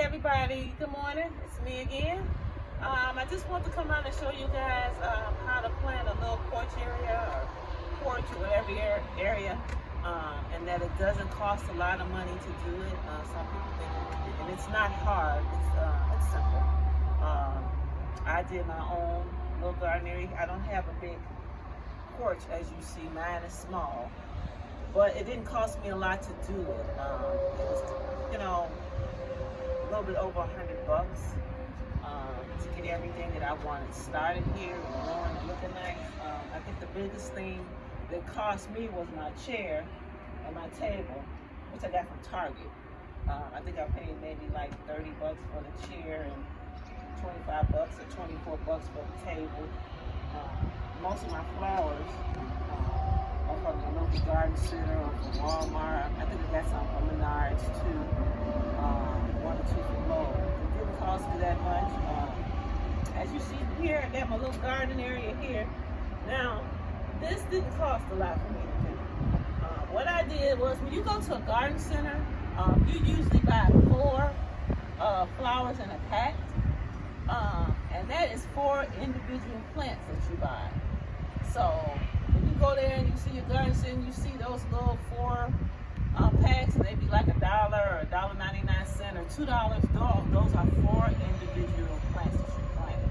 Hey everybody, good morning. It's me again. I just want to come out and show you guys how to plant a little porch area or porch or whatever area, and that it doesn't cost a lot of money to do it. Some people think it, and it's not hard. It's simple. I did my own little garden area. I don't have a big porch as you see. Mine is small, but it didn't cost me a lot to do it. It was, a little bit over $100 to get everything that I wanted started here and growing and looking nice. I think the biggest thing that cost me was my chair and my table, which I got from Target. I think I paid maybe like $30 for the chair and $25 or $24 for the table. Most of my flowers are from the local garden center or from Walmart. I think I got some from Menards too. One or two from Lowe's. It didn't cost me that much. As you see here, I got my little garden area here. Now, this didn't cost a lot for me to do. What I did was, when you go to a garden center, you usually buy 4 flowers in a pack. And that is 4 individual plants that you buy. So when you go there and you see your garden center, you see those little 4 packs, and they be like $1 or $1.99 or $2. Those are 4 individual plants that you plant.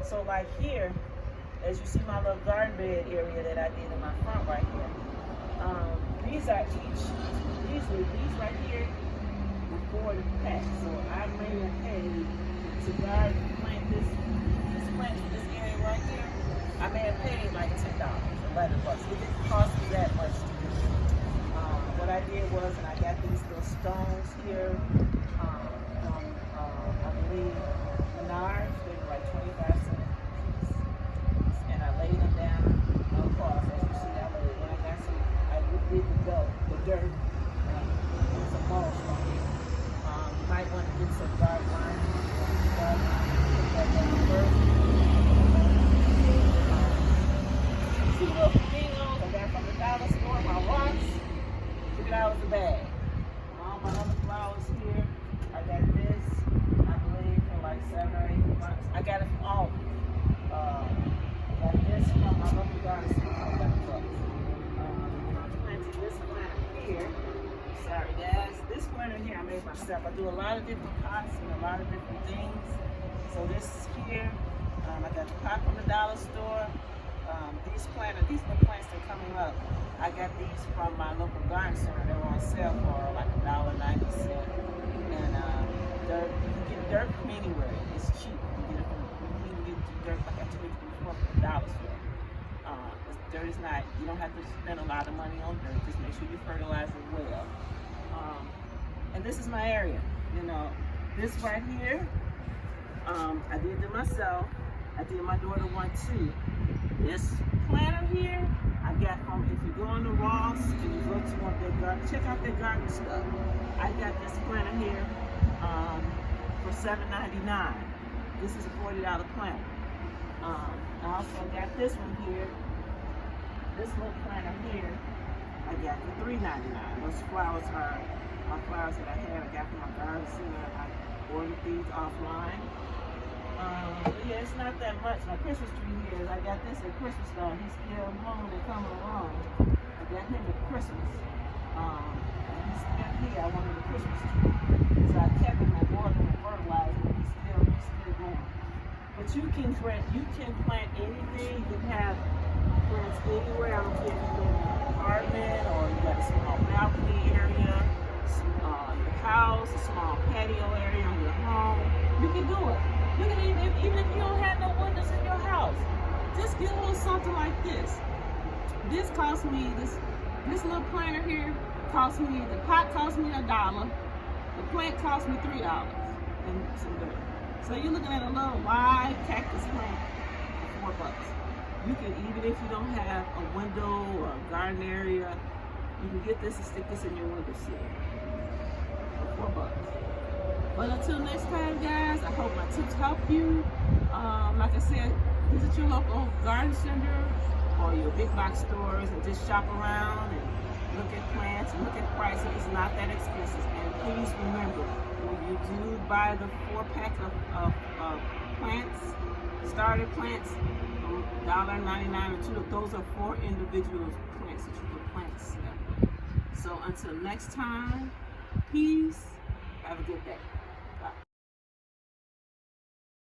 So like here, as you see my little garden bed area that I did in my front right here, these are these right here were 4 packs. So I may have paid to plant this area right here. I may have paid like $10, $11. It didn't cost me that much to do. What I did was, and I got these little stones here from, I believe, Menards. They were like 25 cents a piece. And I laid them down across. As you see, I did the dirt, and some mulch from it. You might want to get some garden lime. Two little flamingos I got from the dollar store. My rocks, $3 a bag. All my other flowers here, I got this, I believe, for like $7 or $8. I got it from Aldi. I got this from my local garden store for $11. I'm planting this plant here. Sorry guys, this plant here I made myself. I do a lot of different pots and a lot of different things. So this is here. I got the pot from the dollar store. These little plants that are coming up, I got these from my local garden center. They were on sale for like $1.90. And dirt, you can get dirt from anywhere. It's cheap. You can get dirt, like I told you before, for $1 store. Dirt is not, you don't have to spend a lot of money on dirt. Just make sure you fertilize it well. And this is my area. This right here, I did it myself. I did my daughter one too. This planter here, I got from, if you go on the Ross and you go to one of their garden, check out their garden stuff. I got this planter here for $7.99. This is a $40 planter. I also got this one here. This little planter here, I got for $3.99. Those flowers are my flowers that I had. I got from my garden center. I ordered these offline. Yeah, it's not that much. My Christmas tree here, I got this at Christmas store. He's still home and coming along. I got him at Christmas. And he's still here. I wanted a Christmas tree. So I kept him and watered him and fertilized him. He's still going. But you can plant anything. You can have plants anywhere. I don't care if you live in an apartment or you got a small balcony area, your house, a small patio area on your home. You can do it. You can even if you don't have no windows in your house, just get a little something like this. This cost me, this little planter here cost me, the pot cost me $1. The plant cost me $3 and some dirt. So you're looking at a little wide cactus plant for $4. You can, even if you don't have a window or a garden area, you can get this and stick this in your windowsill for $4. But until next time, guys, I hope my tips help you. Like I said, visit your local garden center or your big box stores and just shop around and look at plants, look at pricing. It's not that expensive. And please remember, when you do buy the 4-pack of plants, starter plants, $1.99 or $2, those are for individual plants that you can plant separately. So until next time, peace. Have a good day.